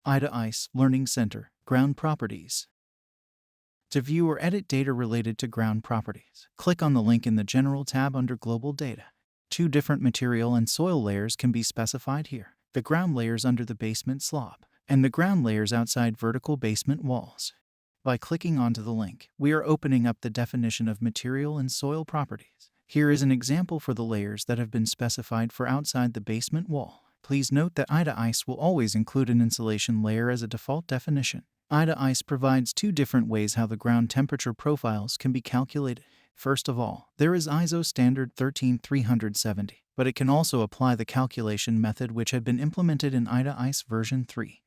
ICE Learning Center, Ground Properties. To view or edit data related to ground properties, click on the link in the General tab under Global Data. 2 different material and soil layers can be specified here: the ground layers under the basement slab, and the ground layers outside vertical basement walls. By clicking onto the link, we are opening up the definition of material and soil properties. Here is an example for the layers that have been specified for outside the basement wall. Please note that ICE will always include an insulation layer as a default definition. ICE provides 2 different ways how the ground temperature profiles can be calculated. First of all, there is ISO standard 13370, but it can also apply the calculation method which had been implemented in ICE version 3.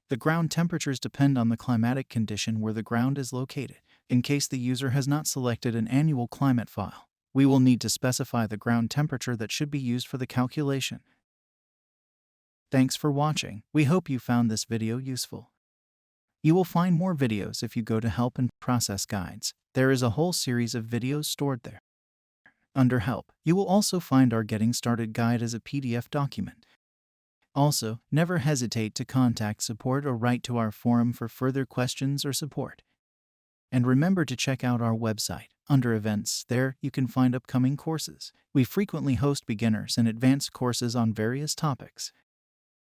The ground temperatures depend on the climatic condition where the ground is located. In case the user has not selected an annual climate file, we will need to specify the ground temperature that should be used for the calculation. Thanks for watching. We hope you found this video useful. You will find more videos if you go to Help and Process Guides. There is a whole series of videos stored there. Under Help, you will also find our Getting Started guide as a PDF document. Also, never hesitate to contact support or write to our forum for further questions or support. And remember to check out our website. Under Events, there you can find upcoming courses. We frequently host beginners and advanced courses on various topics.